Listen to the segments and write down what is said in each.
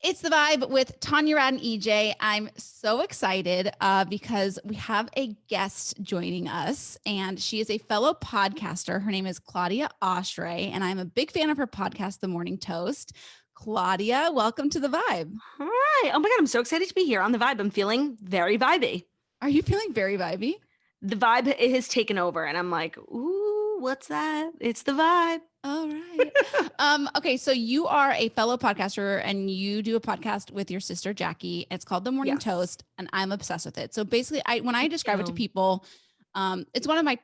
It's the Vibe with Tanya Rad and EJ. I'm so excited because we have a guest joining us, and she is a fellow podcaster. Her name is Claudia Oshry, and I'm a big fan of her podcast, The Morning Toast. Claudia, welcome to the Vibe. Hi. Oh my God, I'm so excited to be here on the Vibe. I'm feeling very vibey. Are you feeling very vibey? The vibe has taken over, and I'm like, ooh, what's that? It's the vibe. All right. Okay, so you are a fellow podcaster and you do a podcast with your sister Jackie. It's called The Morning Toast, and I'm obsessed with it. So basically, when I describe it to people, it's one of my,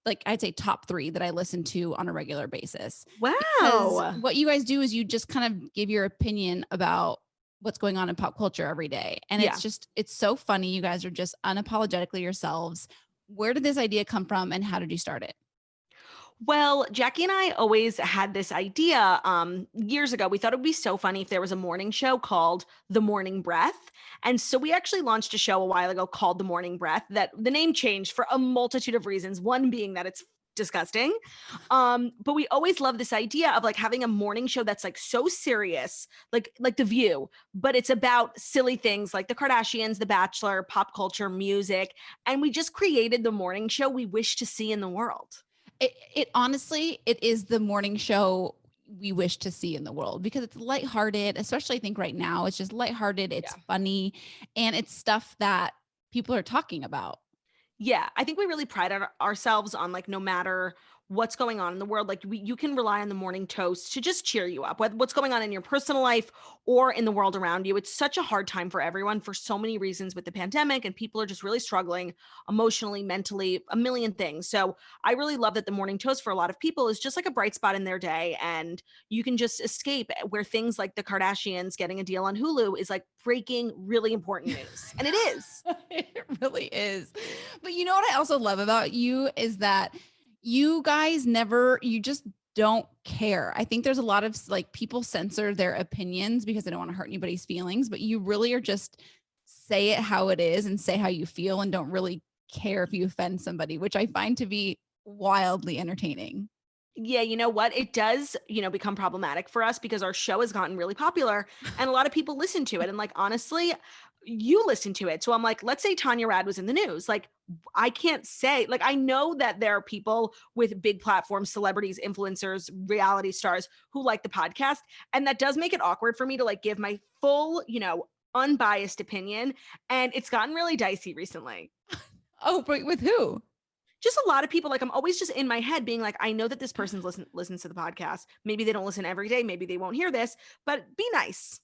like, I'd say top 3 that I listen to on a regular basis. Wow. Because what you guys do is you just kind of give your opinion about what's going on in pop culture every day. And it's so funny. You guys are just unapologetically yourselves. Where did this idea come from and how did you start it? Well, Jackie and I always had this idea years ago. We thought it would be so funny if there was a morning show called The Morning Breath. And so we actually launched a show a while ago called The Morning Breath that the name changed for a multitude of reasons. One being that it's disgusting. But we always love this idea of like having a morning show that's like so serious, like The View, but it's about silly things like the Kardashians, The Bachelor, pop culture, music. And we just created the morning show we wish to see in the world. It honestly, it is the morning show we wish to see in the world because it's lighthearted, especially I think right now. It's just lighthearted, it's funny, and it's stuff that people are talking about. Yeah, I think we really pride ourselves on like no matter what's going on in the world, like you can rely on the morning toast to just cheer you up, what's going on in your personal life or in the world around you. It's such a hard time for everyone for so many reasons with the pandemic, and people are just really struggling emotionally, mentally, a million things. So I really love that the morning toast for a lot of people is just like a bright spot in their day, and you can just escape where things like the Kardashians getting a deal on Hulu is like breaking really important news. And it is. It really is. But you know what I also love about you is that you guys you just don't care. I think there's a lot of like people censor their opinions because they don't want to hurt anybody's feelings, but you really are just say it how it is and say how you feel and don't really care if you offend somebody, which I find to be wildly entertaining. Yeah, you know what? It does, become problematic for us because our show has gotten really popular and a lot of people listen to it. And like, honestly, you listen to it. So I'm like, let's say Tanya Rad was in the news. Like, I can't say, like, I know that there are people with big platforms, celebrities, influencers, reality stars who like the podcast. And that does make it awkward for me to like give my full, unbiased opinion. And it's gotten really dicey recently. Oh, but with who? Just a lot of people, like I'm always just in my head being like, I know that this person listens to the podcast. Maybe they don't listen every day. Maybe they won't hear this, but be nice.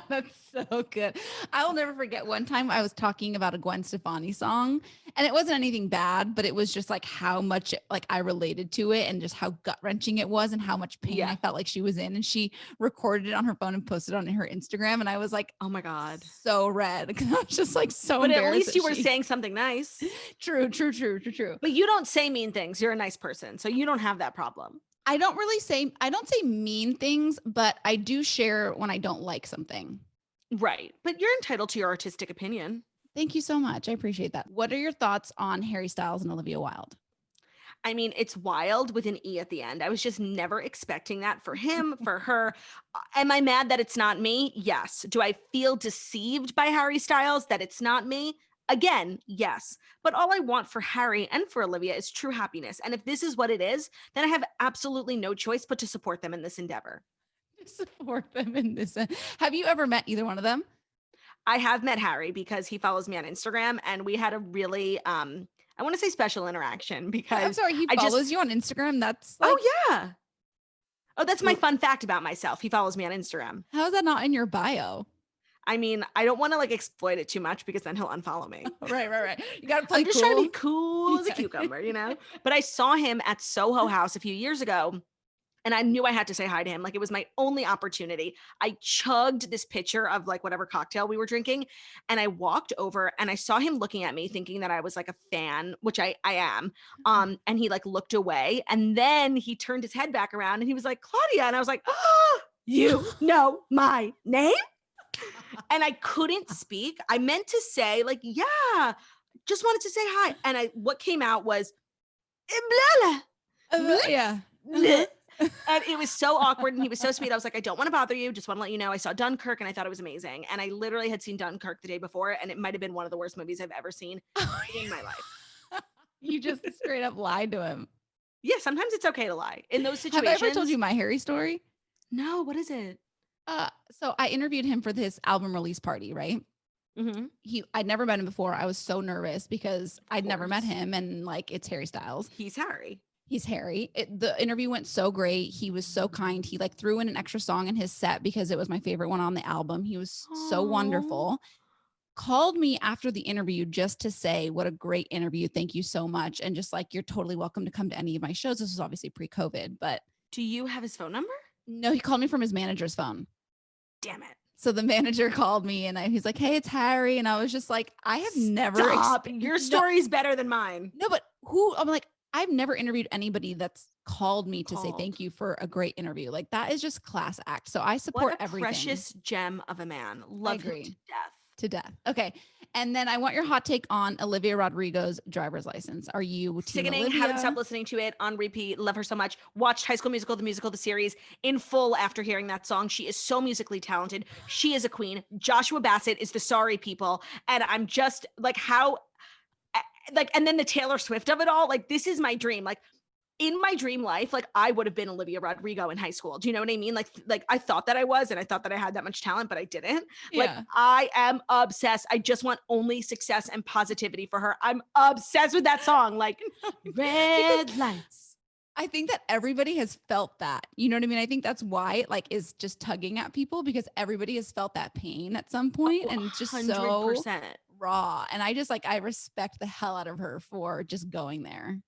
That's so good. I will never forget one time I was talking about a Gwen Stefani song and it wasn't anything bad, but it was just like how much like I related to it and just how gut wrenching it was and how much pain I felt like she was in. And she recorded it on her phone and posted it on her Instagram. And I was like, oh my God, so red. Cause I was just like, so but at least you were saying something nice. True. But you don't say mean things. You're a nice person. So you don't have that problem. I don't say mean things, but I do share when I don't like something. Right. But you're entitled to your artistic opinion. Thank you so much. I appreciate that. What are your thoughts on Harry Styles and Olivia Wilde? I mean, it's wild with an E at the end. I was just never expecting that for him, for her. Am I mad that it's not me? Yes. Do I feel deceived by Harry Styles that it's not me? Again, yes. But all I want for Harry and for Olivia is true happiness. And if this is what it is, then I have absolutely no choice but to support them in this endeavor. Support them in this. Have you ever met either one of them? I have met Harry because he follows me on Instagram and we had a really, I want to say special interaction because I'm sorry, he follows you on Instagram? That's like, oh yeah. Oh, that's my fun fact about myself. He follows me on Instagram. How is that not in your bio? I mean, I don't want to like exploit it too much because then he'll unfollow me. Right. You got to play I'm just trying to be cool as a cucumber, But I saw him at Soho House a few years ago and I knew I had to say hi to him. Like it was my only opportunity. I chugged this pitcher of like whatever cocktail we were drinking and I walked over and I saw him looking at me thinking that I was like a fan, which I am. And he like looked away and then he turned his head back around and he was like, Claudia. And I was like, oh, you know my name? And I couldn't speak. I meant to say like, yeah, just wanted to say hi. And what came out was, blah, blah, yeah. Bleh. And it was so awkward and he was so sweet. I was like, I don't want to bother you. Just want to let you know I saw Dunkirk and I thought it was amazing. And I literally had seen Dunkirk the day before and it might have been one of the worst movies I've ever seen in my life. You just straight up lied to him. Yeah, sometimes it's okay to lie. In those Have I ever told situations. you my Harry story? No, what is it? So I interviewed him for this album release party, right? Mm-hmm. I'd never met him before. I was so nervous because I'd never met course. him, and like it's Harry Styles. He's Harry. He's Harry. The interview went so great. He was so kind. He like threw in an extra song in his set because it was my favorite one on the album. He was so Aw. wonderful. Called me after the interview just to say what a great interview. Thank you so much. And just like, you're totally welcome to come to any of my shows. This was obviously pre-COVID, but Do you have his phone number? no, he called me from his manager's phone. Damn it. So the manager called me and he's like, hey, it's Harry. And I was just like, I have never. Stop. Your story's better than mine. No, but I'm like, I've never interviewed anybody that's called me to say thank you for a great interview. Like that is just class act. So I support What a everything. precious gem of a man. Love him to death. To death. Okay. And then I want your hot take on Olivia Rodrigo's driver's license. Are you team Sickening. Olivia? Haven't stopped listening to it on repeat. Love her so much. Watched High School Musical, the series in full after hearing that song. She is so musically talented. She is a queen. Joshua Bassett is the sorry people. And I'm just like, and then the Taylor Swift of it all. Like, this is my dream. Like, in my dream life, like I would have been Olivia Rodrigo in high school. Do you know what I mean? Like I thought that I was, and I thought that I had that much talent, but I didn't. Yeah. Like I am obsessed. I just want only success and positivity for her. I'm obsessed with that song. Like red lights. I think that everybody has felt that. You know what I mean? I think that's why it like is just tugging at people because everybody has felt that pain at some point, and it's just 100%. So raw. And I just like, I respect the hell out of her for just going there.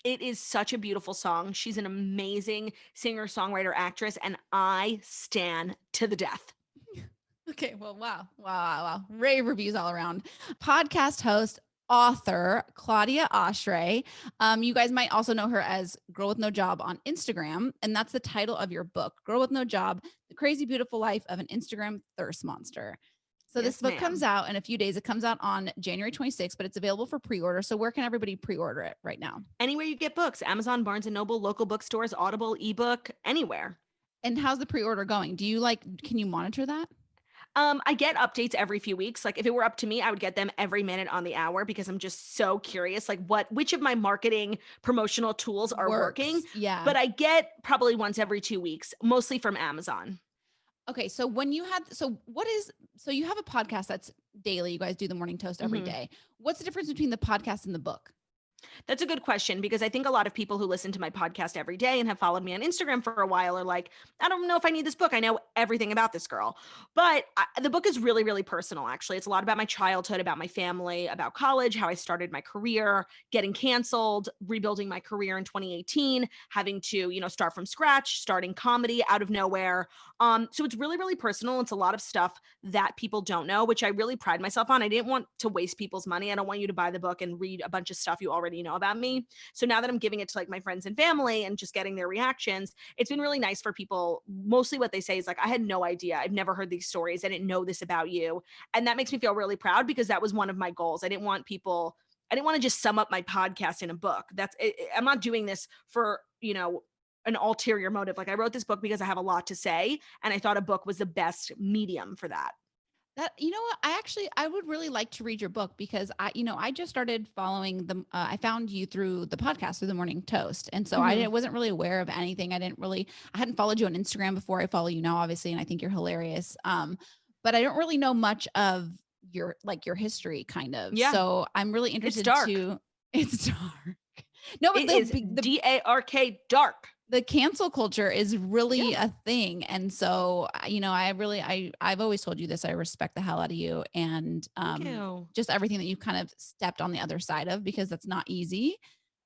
It is such a beautiful song. She's an amazing singer, songwriter, actress, and I stan to the death. Okay. Well, wow. Rave reviews all around. Podcast host, author, Claudia Oshry. You guys might also know her as Girl with No Job on Instagram. And that's the title of your book, Girl with No Job, The Crazy Beautiful Life of an Instagram Thirst Monster. So Yes, this book comes out in a few days. It comes out on January 26th, but it's available for pre-order. So where can everybody pre-order it right now? Anywhere you get books, Amazon, Barnes & Noble, local bookstores, Audible, ebook, anywhere. And how's the pre-order going? Can you monitor that? I get updates every few weeks. Like if it were up to me, I would get them every minute on the hour because I'm just so curious, like which of my marketing promotional tools are working. Yeah. But I get probably once every 2 weeks, mostly from Amazon. Okay. So you have a podcast that's daily. You guys do the morning toast every day. What's the difference between the podcast and the book? That's a good question because I think a lot of people who listen to my podcast every day and have followed me on Instagram for a while are like, I don't know if I need this book. I know everything about this girl. But the book is really, really personal, actually. It's a lot about my childhood, about my family, about college, how I started my career, getting canceled, rebuilding my career in 2018, having to, start from scratch, starting comedy out of nowhere. So it's really, really personal. It's a lot of stuff that people don't know, which I really pride myself on. I didn't want to waste people's money. I don't want you to buy the book and read a bunch of stuff you already know about me. So now that I'm giving it to like my friends and family and just getting their reactions, it's been really nice for people. Mostly what they say is like, I had no idea. I've never heard these stories. I didn't know this about you. And that makes me feel really proud because that was one of my goals. I didn't want to just sum up my podcast in a book. I'm not doing this for, an ulterior motive. Like I wrote this book because I have a lot to say. And I thought a book was the best medium for that. You know what? I would really like to read your book because I just started following them. I found you through the podcast, through the Morning Toast. And so I wasn't really aware of anything. I hadn't followed you on Instagram before I follow you now, obviously. And I think you're hilarious. But I don't really know much of your history kind of. Yeah. So I'm really interested It's dark. No, but the DARK dark. The cancel culture is really a thing. And so, I've always told you this, I respect the hell out of you and just everything that you kind of stepped on the other side of, because that's not easy.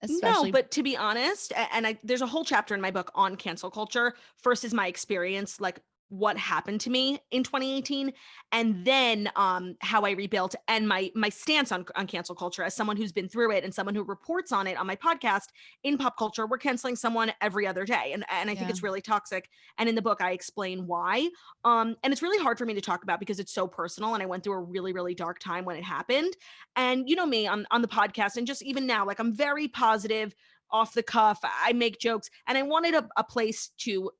No, but to be honest, and there's a whole chapter in my book on cancel culture. First is my experience, like what happened to me in 2018, and then how I rebuilt and my stance on cancel culture as someone who's been through it and someone who reports on it on my podcast. In pop culture, we're canceling someone every other day, and I think it's really toxic. And in the book, I explain why. And it's really hard for me to talk about because it's so personal, and I went through a really, really dark time when it happened. And you know me on the podcast, and just even now, like I'm very positive, off the cuff. I make jokes, and I wanted a place to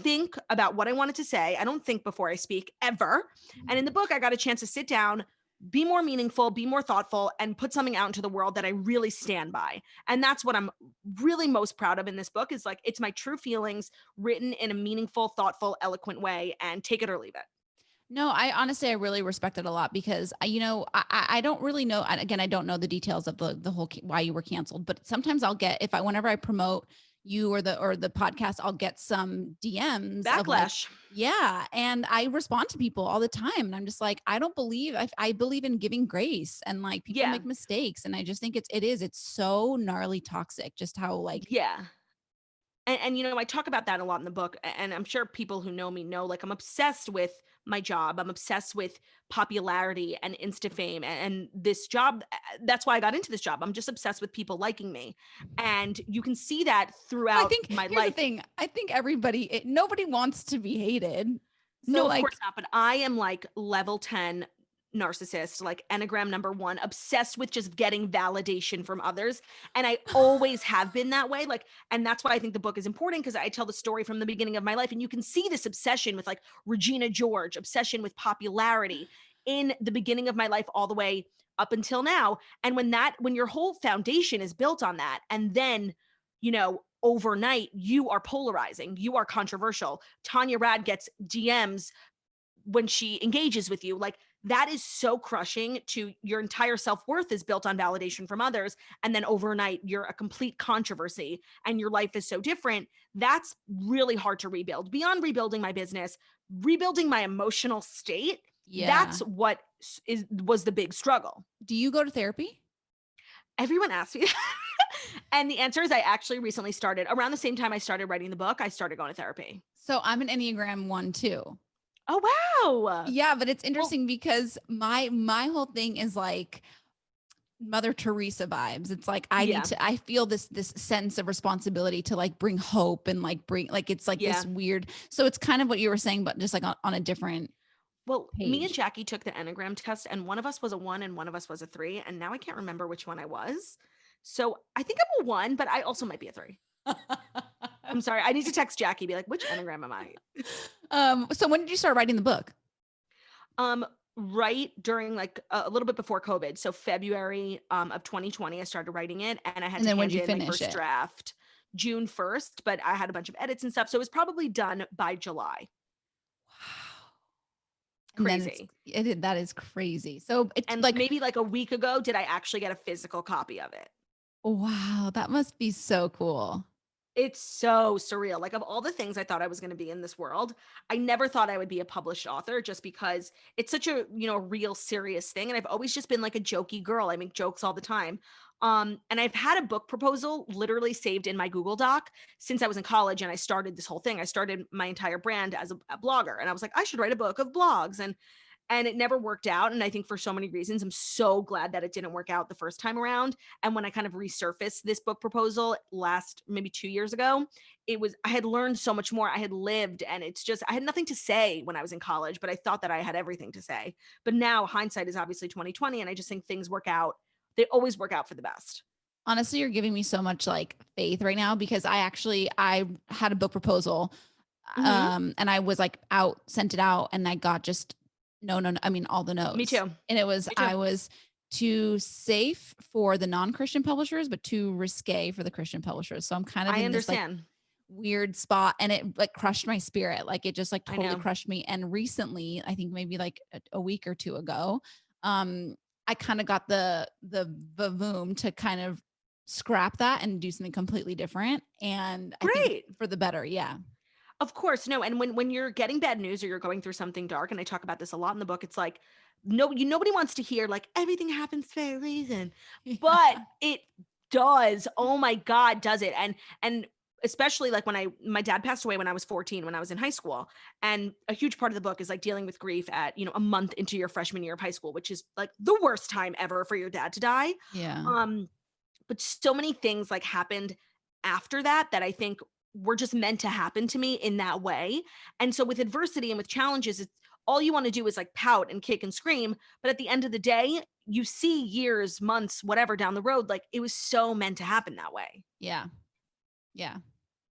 think about what I wanted to say. I don't think before I speak ever. And in the book, I got a chance to sit down, be more meaningful, be more thoughtful, and put something out into the world that I really stand by. And that's what I'm really most proud of in this book, is like, it's my true feelings written in a meaningful, thoughtful, eloquent way, and take it or leave it. No, I honestly, I really respect it a lot because I don't really know. And again, I don't know the details of the whole why you were canceled, but sometimes I'll get whenever I promote you or the podcast, I'll get some DMs of like, Backlash. yeah, and I respond to people all the time, and I'm just like, I don't believe I believe in giving grace, and like people Yeah. make mistakes, and I just think it's so gnarly toxic, just how like Yeah. And I talk about that a lot in the book, and I'm sure people who know me know, like, I'm obsessed with my job. I'm obsessed with popularity and Insta fame, and this job. That's why I got into this job. I'm just obsessed with people liking me, and you can see that I throughout think my here's the life. thing. I think nobody wants to be hated. So No, of course like, not. But I am like level 10 narcissist, like Enneagram number one, obsessed with just getting validation from others. And I always have been that way. Like, and that's why I think the book is important, because I tell the story from the beginning of my life. And you can see this obsession with like Regina George, obsession with popularity in the beginning of my life, all the way up until now. And when your whole foundation is built on that, and then, overnight, you are polarizing, you are controversial. Tanya Rad gets DMs when she engages with you. Like, that is so crushing to your entire self-worth is built on validation from others. And then overnight, you're a complete controversy and your life is so different. That's really hard to rebuild. Beyond rebuilding my business, rebuilding my emotional state, yeah. that's what was the big struggle. Do you go to therapy? Everyone asks me that. And the answer is, I actually recently started around the same time I started writing the book. I started going to therapy. So I'm an Enneagram 1 too. Oh, wow. Yeah, but it's Well, interesting because my whole thing is like Mother Teresa vibes. It's like yeah. I feel this sense of responsibility to like bring hope and like bring like it's like Yeah. this weird. So it's kind of what you were saying, but just like on a different Well, me and page. Jackie took the Enneagram test, and one of us was a 1 and one of us was a 3. And now I can't remember which one I was. So I think I'm a 1, but I also might be a 3. I'm sorry. I need to text Jackie, be like, which Enneagram am I? So when did you start writing the book? Right during like a little bit before COVID. So February of 2020, I started writing it, and I had And to then when hand did you in my finish first it? draft June 1st, but I had a bunch of edits and stuff. So it was probably done by July. Wow. And then Crazy. that is crazy. So it's And like, maybe like a week ago, did I actually get a physical copy of it? wow, that must be so cool. It's so surreal. Like, of all the things I thought I was going to be in this world, I never thought I would be a published author, just because it's such a, real serious thing. And I've always just been like a jokey girl. I make jokes all the time. And I've had a book proposal literally saved in my Google Doc since I was in college and I started this whole thing. I started my entire brand as a blogger, and I was like, I should write a book of blogs. And it never worked out. And I think for so many reasons, I'm so glad that it didn't work out the first time around. And when I kind of resurfaced this book proposal last maybe 2 years ago, I had learned so much more. I had lived, and it's just, I had nothing to say when I was in college, but I thought that I had everything to say. But now hindsight is obviously 2020. And I just think things work out. They always work out for the best. Honestly, you're giving me so much like faith right now because I had a book proposal Hmm. and I was like sent it out and I got just no. I mean all the Me no's. too. And Me too. I was too safe for the non-Christian publishers but too risque for the Christian publishers. So I'm kind of I in this like understand. weird spot and it like crushed my spirit. Like it just like I totally know. crushed me. And recently, I think maybe like a week or two ago, um, I kind of got the voom to kind of scrap that and do something completely different. And I think Great. for the better. Yeah. Of course, no. And when you're getting bad news or you're going through something dark, and I talk about this a lot in the book, it's like nobody wants to hear like everything happens for a reason, but Yeah. it does. Oh my God, does it? And especially like when my dad passed away when I was 14, when I was in high school, and a huge part of the book is like dealing with grief at a month into your freshman year of high school, which is like the worst time ever for your dad to die. Yeah. Um, but so many things like happened after that I think were just meant to happen to me in that way. And so with adversity and with challenges, it's all you want to do is like pout and kick and scream. But at the end of the day, you see years, months, whatever down the road, like it was so meant to happen that way. Yeah. Yeah.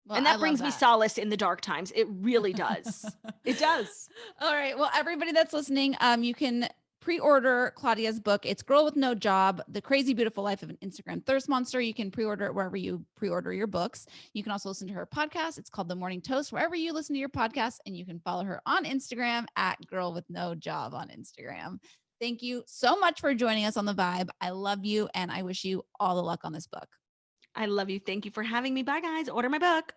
Well, And I that love brings me that. solace in the dark times. It really does. It does. All right. Well, everybody that's listening, you can pre-order Claudia's book. It's Girl with No Job: The Crazy Beautiful Life of an Instagram Thirst Monster. You can pre-order it wherever you pre-order your books. You can also listen to her podcast. It's called The Morning Toast, wherever you listen to your podcast, and you can follow her on Instagram at Girl with No Job on Instagram. Thank you so much for joining us on The Vibe. I love you, and I wish you all the luck on this book. I love you. Thank you for having me. Bye, guys. Order my book.